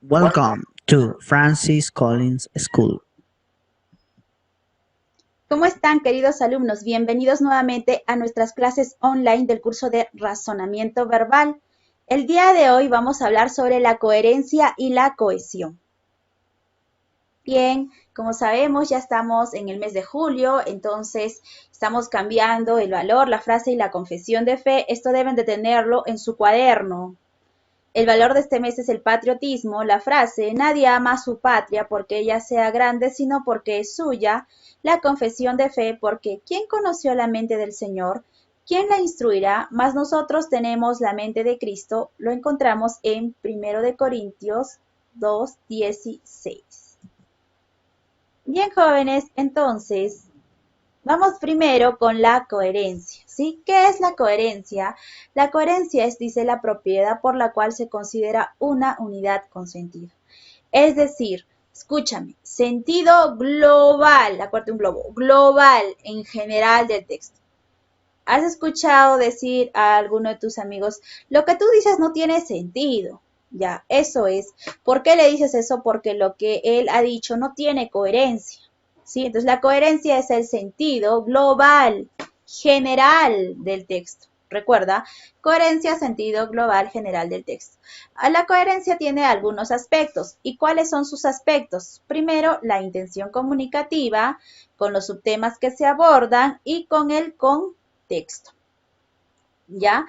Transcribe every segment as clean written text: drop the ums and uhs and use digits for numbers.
Welcome to Francis Collins School. ¿Cómo están, queridos alumnos? Bienvenidos nuevamente a nuestras clases online del curso de razonamiento verbal. El día de hoy vamos a hablar sobre la coherencia y la cohesión. Bien, como sabemos, ya estamos en el mes de julio, entonces estamos cambiando el valor, la frase y la confesión de fe. Esto deben de tenerlo en su cuaderno. El valor de este mes es el patriotismo, la frase, nadie ama a su patria porque ella sea grande, sino porque es suya, la confesión de fe, porque ¿quién conoció la mente del Señor? ¿Quién la instruirá? Mas nosotros tenemos la mente de Cristo, lo encontramos en 1 Corintios 2:16. Bien, jóvenes, entonces, vamos primero con la coherencia, ¿sí? ¿Qué es la coherencia? La coherencia es, dice, la propiedad por la cual se considera una unidad con sentido. Es decir, escúchame, sentido global, acuérdate un globo, global en general del texto. ¿Has escuchado decir a alguno de tus amigos, lo que tú dices no tiene sentido? Ya, eso es. ¿Por qué le dices eso? Porque lo que él ha dicho no tiene coherencia. ¿Sí? Entonces la coherencia es el sentido global, general del texto. Recuerda, coherencia, sentido global, general del texto. La coherencia tiene algunos aspectos. ¿Y cuáles son sus aspectos? Primero, la intención comunicativa, con los subtemas que se abordan y con el contexto. ¿Ya?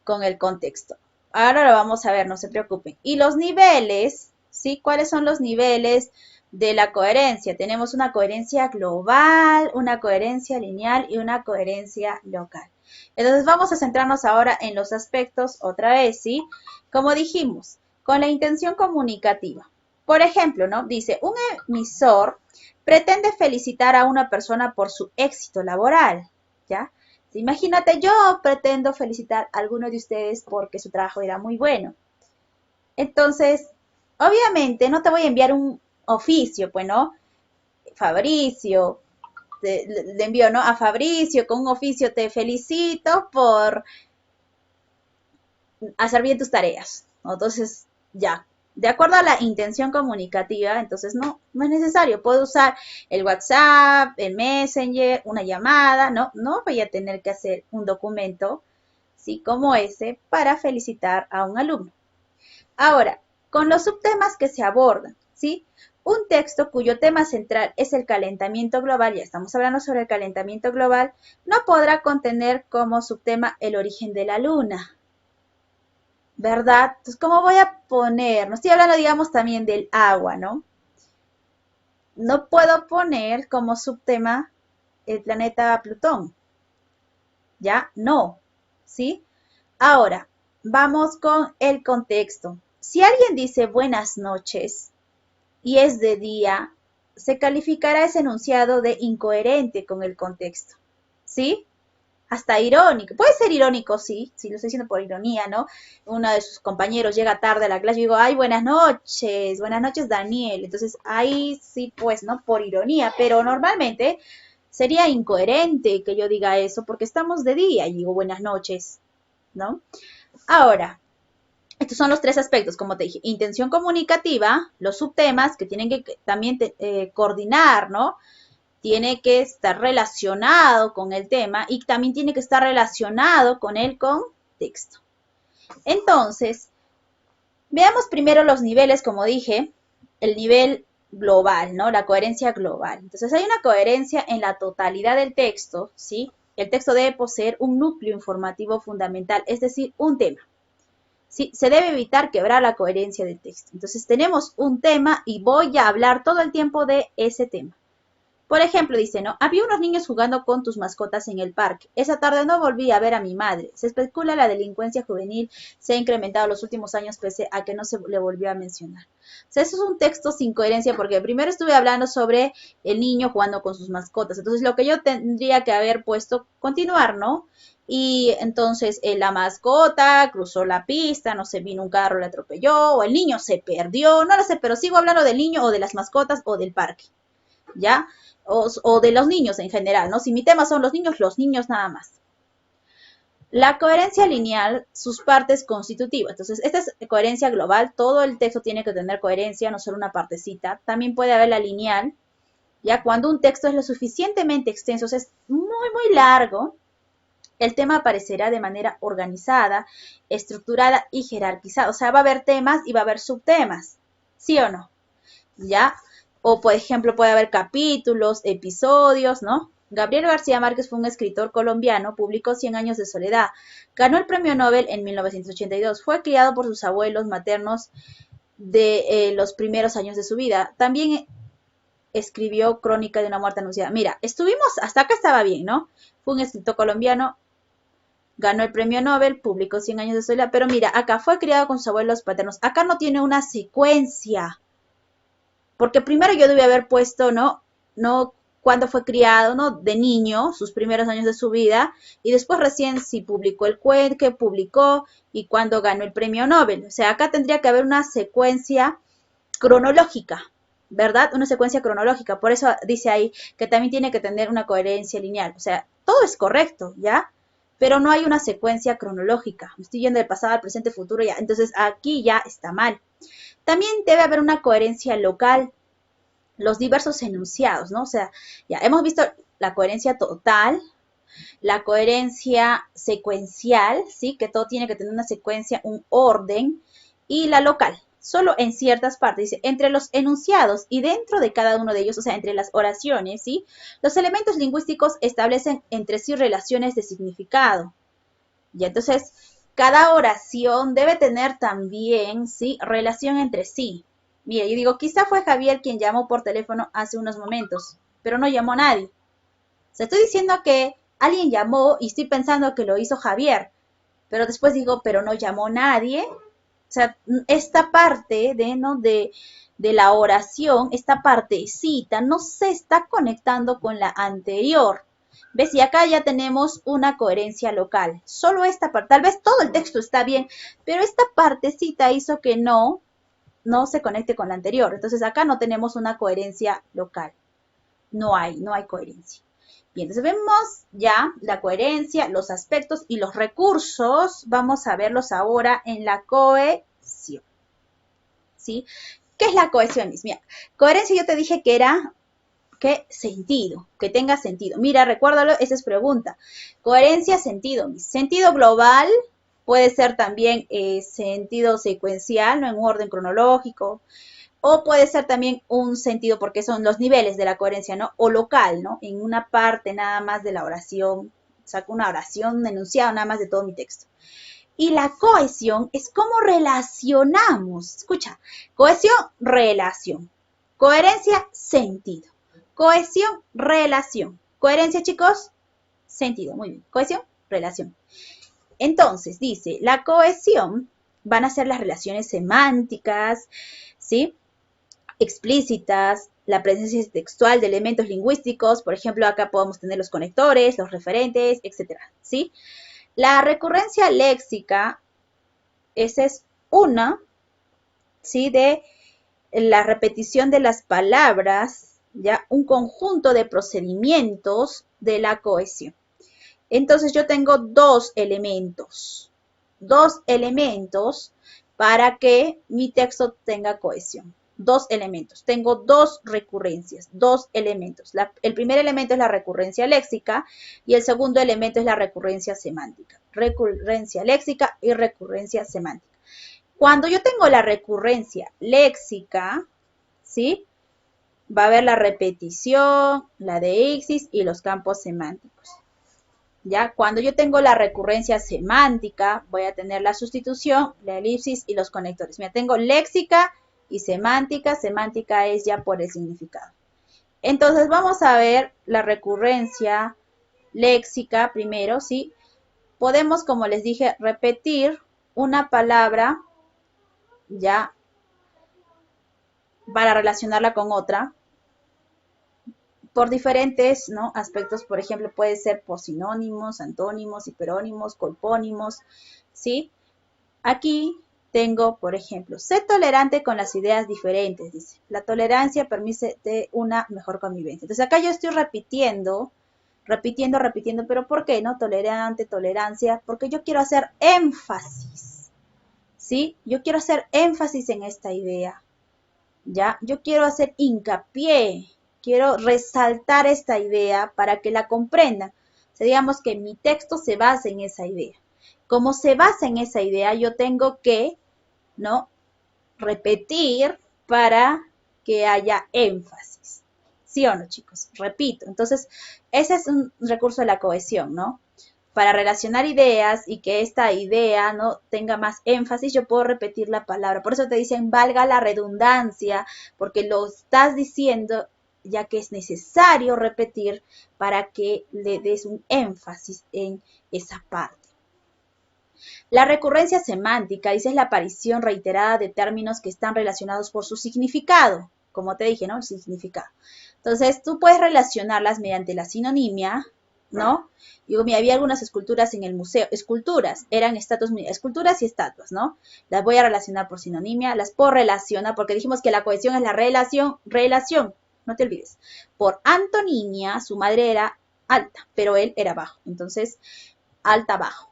Con el contexto. Ahora lo vamos a ver, no se preocupen. Y los niveles, ¿sí? ¿Cuáles son los niveles de la coherencia? Tenemos una coherencia global, una coherencia lineal y una coherencia local. Entonces vamos a centrarnos ahora en los aspectos otra vez, ¿sí? Como dijimos, con la intención comunicativa. Por ejemplo, ¿no? Dice, un emisor pretende felicitar a una persona por su éxito laboral, ¿ya? Imagínate, yo pretendo felicitar a alguno de ustedes porque su trabajo era muy bueno. Entonces, obviamente no te voy a enviar un oficio, pues, ¿no? Fabricio, le envío, ¿no? A Fabricio con un oficio, te felicito por hacer bien tus tareas, ¿no? Entonces, ya. De acuerdo a la intención comunicativa, entonces no es necesario. Puedo usar el WhatsApp, el Messenger, una llamada, no voy a tener que hacer un documento, ¿sí? Como ese para felicitar a un alumno. Ahora, con los subtemas que se abordan, ¿sí? Un texto cuyo tema central es el calentamiento global, ya estamos hablando sobre el calentamiento global, no podrá contener como subtema el origen de la luna, ¿verdad? Entonces, ¿cómo voy a poner? No estoy hablando, digamos, también del agua, ¿no? No puedo poner como subtema el planeta Plutón, ¿ya? No, ¿sí? Ahora, vamos con el contexto. Si alguien dice buenas noches y es de día, se calificará ese enunciado de incoherente con el contexto, ¿sí? Hasta irónico. Puede ser irónico, sí, si lo estoy diciendo por ironía, ¿no? Uno de sus compañeros llega tarde a la clase y digo, ay, buenas noches, Daniel. Entonces, ahí sí, pues, ¿no? Por ironía, pero normalmente sería incoherente que yo diga eso porque estamos de día y digo buenas noches, ¿no? Ahora, estos son los tres aspectos, como te dije, intención comunicativa, los subtemas que tienen que también coordinar, ¿no? Tiene que estar relacionado con el tema y también tiene que estar relacionado con el contexto. Entonces, veamos primero los niveles, como dije, el nivel global, ¿no? La coherencia global. Entonces, hay una coherencia en la totalidad del texto, ¿sí? El texto debe poseer un núcleo informativo fundamental, es decir, un tema. ¿Sí? Se debe evitar quebrar la coherencia del texto. Entonces, tenemos un tema y voy a hablar todo el tiempo de ese tema. Por ejemplo, dice, ¿no? Había unos niños jugando con tus mascotas en el parque. Esa tarde no volví a ver a mi madre. Se especula la delincuencia juvenil se ha incrementado en los últimos años pese a que no se le volvió a mencionar. O sea, eso es un texto sin coherencia porque primero estuve hablando sobre el niño jugando con sus mascotas. Entonces, lo que yo tendría que haber puesto, continuar, ¿no? Y entonces la mascota cruzó la pista, no sé, vino un carro, le atropelló, o el niño se perdió, no lo sé, pero sigo hablando del niño o de las mascotas o del parque, ¿ya? O de los niños en general, ¿no? Si mi tema son los niños nada más. La coherencia lineal, sus partes constitutivas. Entonces, esta es coherencia global. Todo el texto tiene que tener coherencia, no solo una partecita. También puede haber la lineal, ya cuando un texto es lo suficientemente extenso, o sea, es muy largo, el tema aparecerá de manera organizada, estructurada y jerarquizada. O sea, va a haber temas y va a haber subtemas. ¿Sí o no? ¿Ya? O, por ejemplo, puede haber capítulos, episodios, ¿no? Gabriel García Márquez fue un escritor colombiano, publicó Cien años de soledad, ganó el premio Nobel en 1982, fue criado por sus abuelos maternos de los primeros años de su vida. También escribió Crónica de una muerte anunciada. Mira, estuvimos, hasta acá estaba bien, ¿no? Fue un escritor colombiano, ganó el premio Nobel, publicó Cien años de soledad, pero mira, acá fue criado con sus abuelos paternos. Acá no tiene una secuencia, porque primero yo debía haber puesto, ¿no? No cuando fue criado, ¿no? De niño, sus primeros años de su vida, y después recién si publicó el cuento, que publicó y cuando ganó el premio Nobel. O sea, acá tendría que haber una secuencia cronológica, ¿verdad? Una secuencia cronológica. Por eso dice ahí que también tiene que tener una coherencia lineal. O sea, todo es correcto, ¿ya? Pero no hay una secuencia cronológica. Me estoy yendo del pasado al presente, futuro, ya. Entonces aquí ya está mal. También debe haber una coherencia local, los diversos enunciados, ¿no? O sea, ya hemos visto la coherencia total, la coherencia secuencial, ¿sí? Que todo tiene que tener una secuencia, un orden, y la local, solo en ciertas partes. Dice, entre los enunciados y dentro de cada uno de ellos, o sea, entre las oraciones, ¿sí? Los elementos lingüísticos establecen entre sí relaciones de significado. Y entonces, cada oración debe tener también, ¿sí? Relación entre sí. Mira, yo digo, quizá fue Javier quien llamó por teléfono hace unos momentos, pero no llamó a nadie. O sea, estoy diciendo que alguien llamó y estoy pensando que lo hizo Javier, pero después digo, pero no llamó nadie. O sea, esta parte ¿no? de la oración, esta partecita, no se está conectando con la anterior. ¿Ves? Y acá ya tenemos una coherencia local. Solo esta parte, tal vez todo el texto está bien, pero esta partecita hizo que no se conecte con la anterior. Entonces acá no tenemos una coherencia local. No hay coherencia. Bien, entonces vemos ya la coherencia, los aspectos y los recursos. Vamos a verlos ahora en la cohesión. ¿Sí? ¿Qué es la cohesión? Mira, coherencia yo te dije que era ¿qué? Sentido, que tenga sentido. Mira, recuérdalo, esa es pregunta. Coherencia, sentido. Sentido global puede ser también sentido secuencial, no en orden cronológico, o puede ser también un sentido porque son los niveles de la coherencia, ¿no? O local, ¿no? En una parte nada más de la oración, saco una oración, un enunciado nada más de todo mi texto. Y la cohesión es cómo relacionamos. Escucha, cohesión, relación. Coherencia, sentido. Cohesión, relación. Coherencia, chicos, sentido. Muy bien. Cohesión, relación. Entonces, dice, la cohesión van a ser las relaciones semánticas, ¿sí? Explícitas, la presencia textual de elementos lingüísticos, por ejemplo, acá podemos tener los conectores, los referentes, etcétera, ¿sí? La recurrencia léxica, esa es una, ¿sí? De la repetición de las palabras, ya un conjunto de procedimientos de la cohesión. Entonces yo tengo dos elementos para que mi texto tenga cohesión. Dos elementos. Tengo dos recurrencias, dos elementos. El primer elemento es la recurrencia léxica y el segundo elemento es la recurrencia semántica. Recurrencia léxica y recurrencia semántica. Cuando yo tengo la recurrencia léxica, ¿sí? Va a haber la repetición, la deixis y los campos semánticos. ¿Ya? Cuando yo tengo la recurrencia semántica, voy a tener la sustitución, la elipsis y los conectores. Mira, tengo léxica y semántica. Semántica es ya por el significado. Entonces, vamos a ver la recurrencia léxica primero, ¿sí? Podemos, como les dije, repetir una palabra, ya, para relacionarla con otra, por diferentes, ¿no? Aspectos, por ejemplo, puede ser por sinónimos, antónimos, hiperónimos, colpónimos, ¿sí? Aquí tengo, por ejemplo, sé tolerante con las ideas diferentes, dice. La tolerancia permite una mejor convivencia. Entonces acá yo estoy repitiendo repitiendo, repitiendo, pero ¿por qué no? Tolerante, tolerancia, porque yo quiero hacer énfasis, ¿sí? Yo quiero hacer énfasis en esta idea, ¿ya? Yo quiero hacer hincapié, quiero resaltar esta idea para que la comprendan. O sea, digamos que mi texto se basa en esa idea. Como se basa en esa idea, yo tengo que, ¿no? Repetir para que haya énfasis. ¿Sí o no, chicos? Repito. Entonces, ese es un recurso de la cohesión, ¿no? Para relacionar ideas y que esta idea no tenga más énfasis, yo puedo repetir la palabra. Por eso te dicen valga la redundancia, porque lo estás diciendo ya que es necesario repetir para que le des un énfasis en esa parte. La recurrencia semántica dice es la aparición reiterada de términos que están relacionados por su significado. Como te dije, ¿no? El significado. Entonces, tú puedes relacionarlas mediante la sinonimia, ¿no? Digo, mira, había algunas esculturas en el museo, esculturas, eran esculturas y estatuas, ¿no? Las voy a relacionar por sinonimia, las puedo relacionar, porque dijimos que la cohesión es la relación, no te olvides. Por antonimia, su madre era alta, pero él era bajo, entonces, alta, bajo.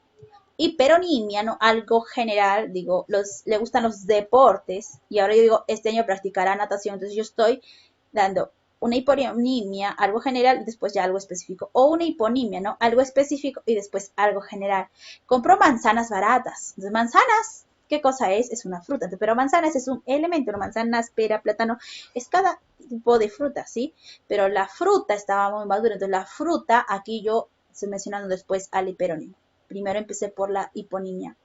Hiperonimia, ¿no? Algo general, digo, le gustan los deportes, y ahora yo digo, este año practicará natación, entonces yo estoy dando una hiponimia, algo general, y después ya algo específico, o una hiponimia, ¿no? Algo específico y después algo general. Compro manzanas baratas. Entonces, manzanas, ¿qué cosa es? Es una fruta, pero manzanas es un elemento, ¿no? Manzanas, pera, plátano, es cada tipo de fruta, ¿sí? Pero la fruta estaba muy madura, entonces la fruta, aquí yo estoy mencionando después al hiperónimo. Primero empecé por la hiponimia,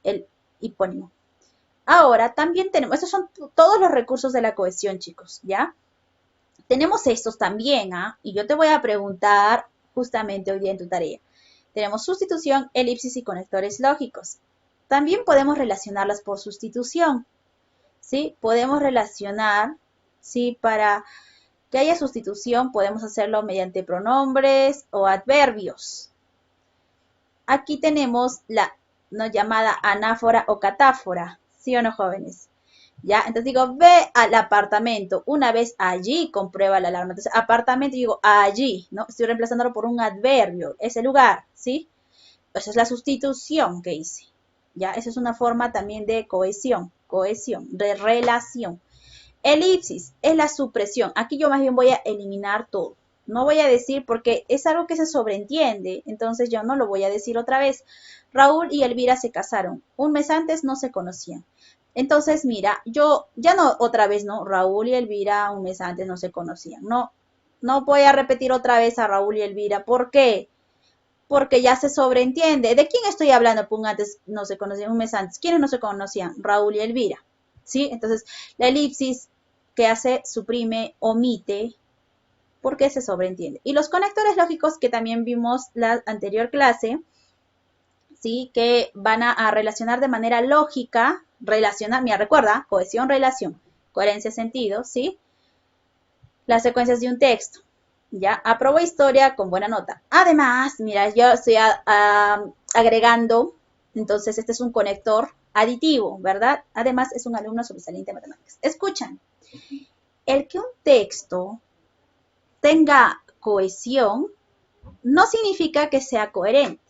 el hipónimo. Ahora también tenemos, estos son todos los recursos de la cohesión, chicos, ¿ya? Tenemos estos también, ¿ah? Y yo te voy a preguntar justamente hoy día en tu tarea. Tenemos sustitución, elipsis y conectores lógicos. También podemos relacionarlas por sustitución, ¿sí? Podemos relacionar, ¿sí? Para que haya sustitución podemos hacerlo mediante pronombres o adverbios. Aquí tenemos la ¿no? llamada anáfora o catáfora, ¿sí o no, jóvenes? ¿Ya? Entonces digo, ve al apartamento. Una vez allí, comprueba la alarma. Entonces, apartamento, digo, allí, ¿no? Estoy reemplazándolo por un adverbio, ese lugar, ¿sí? Esa es la sustitución que hice, ¿ya? Esa es una forma también de cohesión, de relación. Elipsis es la supresión. Aquí yo más bien voy a eliminar todo. No voy a decir porque es algo que se sobreentiende, entonces yo no lo voy a decir otra vez. Raúl y Elvira se casaron. Un mes antes no se conocían. Entonces, mira, yo ya no otra vez, ¿no? Raúl y Elvira un mes antes no se conocían. No, no voy a repetir otra vez a Raúl y Elvira. ¿Por qué? Porque ya se sobreentiende. ¿De quién estoy hablando? Un antes no se conocían, un mes antes. ¿Quiénes no se conocían? Raúl y Elvira. ¿Sí? Entonces, la elipsis que hace, suprime, omite, porque se sobreentiende. Y los conectores lógicos que también vimos la anterior clase, ¿sí? Que van a relacionar de manera lógica, mira, recuerda, cohesión, relación, coherencia, sentido, ¿sí? Las secuencias de un texto, ¿ya? Aprobó historia con buena nota. Además, mira, yo estoy agregando, entonces este es un conector aditivo, ¿verdad? Además, es un alumno sobresaliente de matemáticas. Escuchan, el que un texto tenga cohesión no significa que sea coherente.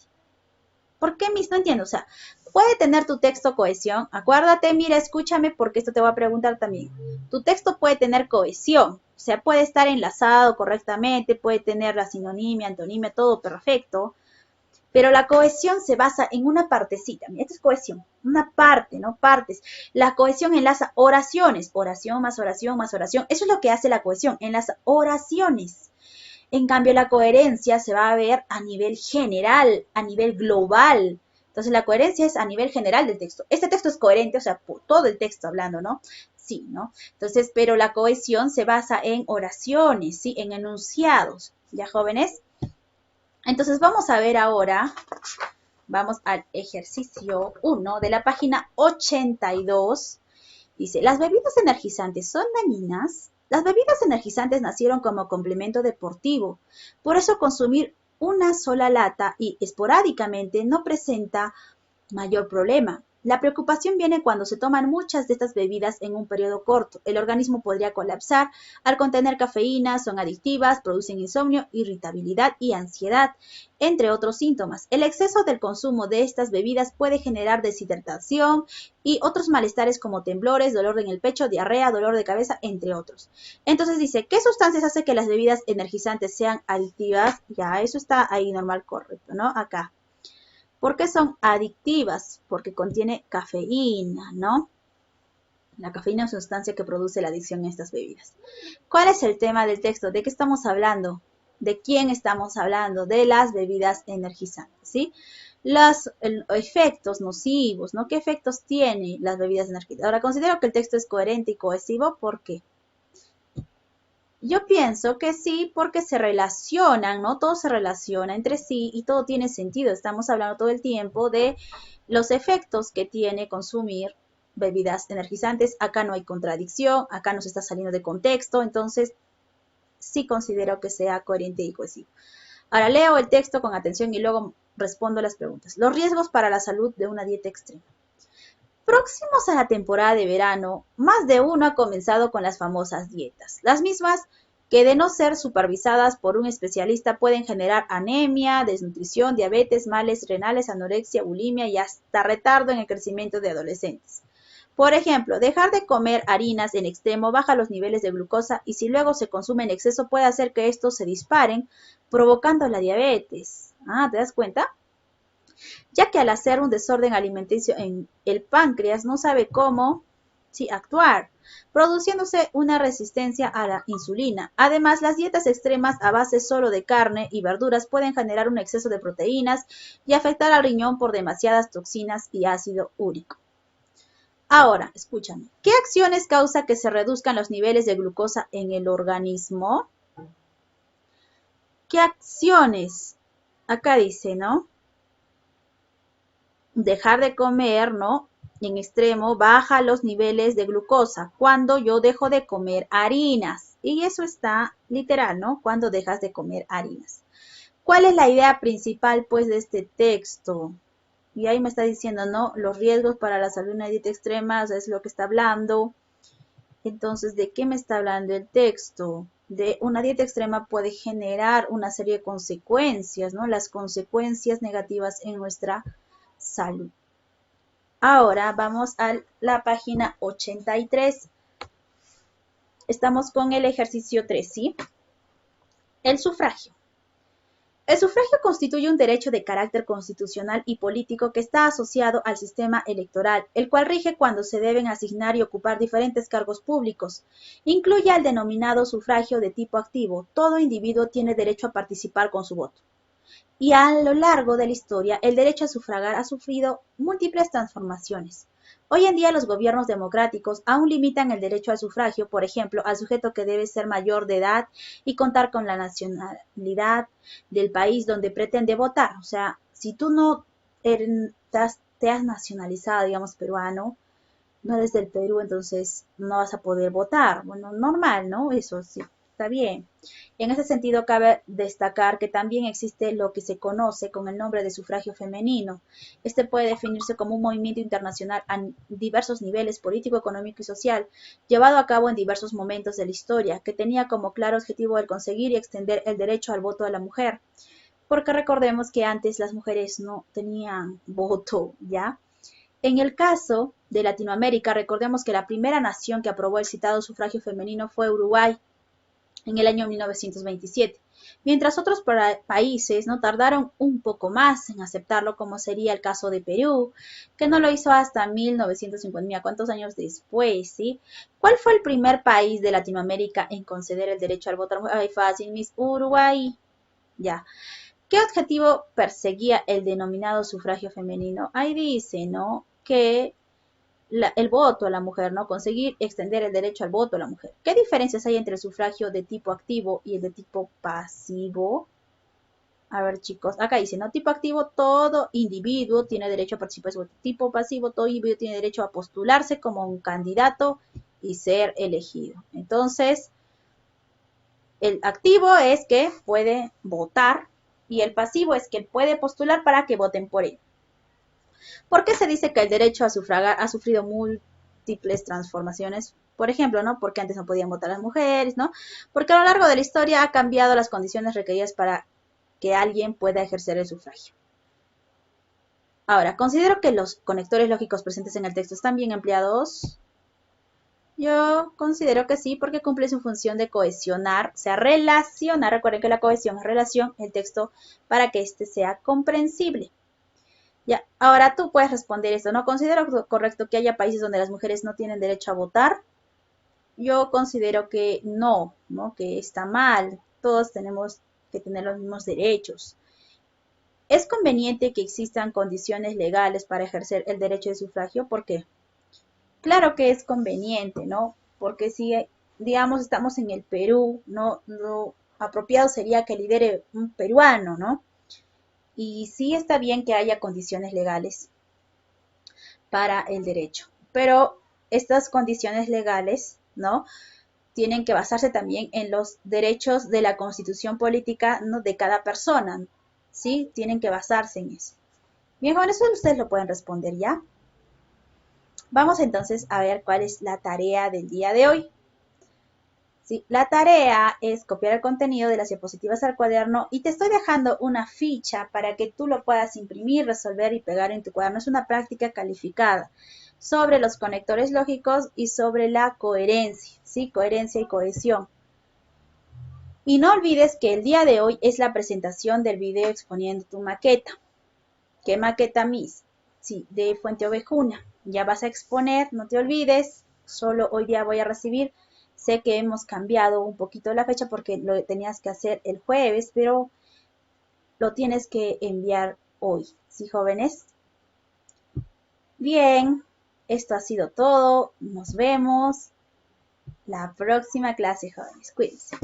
¿Por qué, Miss? No entiendo. O sea, puede tener tu texto cohesión. Acuérdate, mira, escúchame porque esto te va a preguntar también. Tu texto puede tener cohesión. O sea, puede estar enlazado correctamente, puede tener la sinonimia, antonimia, todo perfecto. Pero la cohesión se basa en una partecita. Mira, esto es cohesión. Una parte, ¿no? Partes. La cohesión enlaza oraciones. Oración más oración más oración. Eso es lo que hace la cohesión. Enlaza oraciones. En cambio, la coherencia se va a ver a nivel general, a nivel global. Entonces, la coherencia es a nivel general del texto. Este texto es coherente, o sea, por todo el texto hablando, ¿no? Sí, ¿no? Entonces, pero la cohesión se basa en oraciones, ¿sí? En enunciados. ¿Ya, jóvenes? Entonces, vamos a ver ahora, vamos al ejercicio 1 de la página 82. Dice, ¿las bebidas energizantes son dañinas? Las bebidas energizantes nacieron como complemento deportivo, por eso consumir una sola lata y esporádicamente no presenta mayor problema. La preocupación viene cuando se toman muchas de estas bebidas en un periodo corto. El organismo podría colapsar al contener cafeína, son adictivas, producen insomnio, irritabilidad y ansiedad, entre otros síntomas. El exceso del consumo de estas bebidas puede generar deshidratación y otros malestares como temblores, dolor en el pecho, diarrea, dolor de cabeza, entre otros. Entonces dice, ¿qué sustancias hace que las bebidas energizantes sean adictivas? Ya, eso está ahí normal, correcto, ¿no? Acá. ¿Por qué son adictivas? Porque contiene cafeína, ¿no? La cafeína es una sustancia que produce la adicción a estas bebidas. ¿Cuál es el tema del texto? ¿De qué estamos hablando? ¿De quién estamos hablando? De las bebidas energizantes, ¿sí? Los efectos nocivos, ¿no? ¿Qué efectos tienen las bebidas energizantes? Ahora, considero que el texto es coherente y cohesivo. ¿Por qué? Yo pienso que sí, porque se relacionan, ¿no? Todo se relaciona entre sí y todo tiene sentido. Estamos hablando todo el tiempo de los efectos que tiene consumir bebidas energizantes. Acá no hay contradicción, acá no se está saliendo de contexto, entonces sí considero que sea coherente y cohesivo. Ahora leo el texto con atención y luego respondo las preguntas. Los riesgos para la salud de una dieta extrema. Próximos a la temporada de verano, más de uno ha comenzado con las famosas dietas. Las mismas que de no ser supervisadas por un especialista pueden generar anemia, desnutrición, diabetes, males renales, anorexia, bulimia y hasta retardo en el crecimiento de adolescentes. Por ejemplo, dejar de comer harinas en extremo baja los niveles de glucosa y si luego se consume en exceso puede hacer que estos se disparen, provocando la diabetes. Ah, ¿te das cuenta? Ya que al hacer un desorden alimenticio en el páncreas no sabe cómo actuar, produciéndose una resistencia a la insulina. Además, las dietas extremas a base solo de carne y verduras pueden generar un exceso de proteínas y afectar al riñón por demasiadas toxinas y ácido úrico. Ahora, escúchame, ¿qué acciones causa que se reduzcan los niveles de glucosa en el organismo? ¿Qué acciones? Acá dice, ¿no? Dejar de comer, ¿no? En extremo, baja los niveles de glucosa cuando yo dejo de comer harinas. Y eso está literal, ¿no? Cuando dejas de comer harinas. ¿Cuál es la idea principal, pues, de este texto? Y ahí me está diciendo, ¿no? Los riesgos para la salud de una dieta extrema, o sea, es lo que está hablando. Entonces, ¿de qué me está hablando el texto? De una dieta extrema puede generar una serie de consecuencias, ¿no? Las consecuencias negativas en nuestra salud. Ahora vamos a la página 83. Estamos con el ejercicio 3, ¿sí? El sufragio. El sufragio constituye un derecho de carácter constitucional y político que está asociado al sistema electoral, el cual rige cuando se deben asignar y ocupar diferentes cargos públicos. Incluye al denominado sufragio de tipo activo. Todo individuo tiene derecho a participar con su voto. Y a lo largo de la historia, el derecho a sufragar ha sufrido múltiples transformaciones. Hoy en día los gobiernos democráticos aún limitan el derecho al sufragio, por ejemplo, al sujeto que debe ser mayor de edad y contar con la nacionalidad del país donde pretende votar. O sea, si tú no te has nacionalizado, digamos, peruano, no eres del Perú, entonces no vas a poder votar. Bueno, normal, ¿no? Eso sí, está bien. En ese sentido, cabe destacar que también existe lo que se conoce con el nombre de sufragio femenino. Este puede definirse como un movimiento internacional a diversos niveles político, económico y social, llevado a cabo en diversos momentos de la historia, que tenía como claro objetivo el conseguir y extender el derecho al voto a la mujer. Porque recordemos que antes las mujeres no tenían voto, ¿ya? En el caso de Latinoamérica, recordemos que la primera nación que aprobó el citado sufragio femenino fue Uruguay en el año 1927, mientras otros países no tardaron un poco más en aceptarlo, como sería el caso de Perú, que no lo hizo hasta 1950. Mira, ¿cuántos años después, sí? ¿Cuál fue el primer país de Latinoamérica en conceder el derecho al voto? Ay, fácil, Miss Uruguay. Ya. ¿Qué objetivo perseguía el denominado sufragio femenino? Ahí dice, ¿no? Que el voto a la mujer, ¿no? Conseguir extender el derecho al voto a la mujer. ¿Qué diferencias hay entre el sufragio de tipo activo y el de tipo pasivo? A ver, chicos, acá dice, ¿no? Tipo activo, todo individuo tiene derecho a participar en su voto. Tipo pasivo, todo individuo tiene derecho a postularse como un candidato y ser elegido. Entonces, el activo es que puede votar y el pasivo es que puede postular para que voten por él. ¿Por qué se dice que el derecho a sufragar ha sufrido múltiples transformaciones? Por ejemplo, ¿no? Porque antes no podían votar las mujeres, ¿no? Porque a lo largo de la historia ha cambiado las condiciones requeridas para que alguien pueda ejercer el sufragio. Ahora, considero que los conectores lógicos presentes en el texto están bien empleados. Yo considero que sí, porque cumple su función de cohesionar, o sea, relacionar, recuerden que la cohesión es relación, el texto para que éste sea comprensible. Ya, ahora tú puedes responder esto. ¿No considero correcto que haya países donde las mujeres no tienen derecho a votar? Yo considero que no, ¿no? Que está mal. Todos tenemos que tener los mismos derechos. ¿Es conveniente que existan condiciones legales para ejercer el derecho de sufragio? ¿Por qué? Claro que es conveniente, ¿no? Porque si, digamos, estamos en el Perú, no, lo apropiado sería que lidere un peruano, ¿no? Y sí está bien que haya condiciones legales para el derecho, pero estas condiciones legales, ¿no? Tienen que basarse también en los derechos de la constitución política, ¿no? De cada persona, ¿sí? Tienen que basarse en eso. Bien, con eso ustedes lo pueden responder ya. Vamos entonces a ver cuál es la tarea del día de hoy. ¿Sí? La tarea es copiar el contenido de las diapositivas al cuaderno y te estoy dejando una ficha para que tú lo puedas imprimir, resolver y pegar en tu cuaderno. Es una práctica calificada sobre los conectores lógicos y sobre la coherencia, ¿sí? Coherencia y cohesión. Y no olvides que el día de hoy es la presentación del video exponiendo tu maqueta. ¿Qué maqueta, Miss? Sí, de Fuente Ovejuna. Ya vas a exponer, no te olvides. Solo hoy día voy a recibir. Sé que hemos cambiado un poquito la fecha porque lo tenías que hacer el jueves, pero lo tienes que enviar hoy. ¿Sí, jóvenes? Bien, esto ha sido todo. Nos vemos la próxima clase, jóvenes. Cuídense.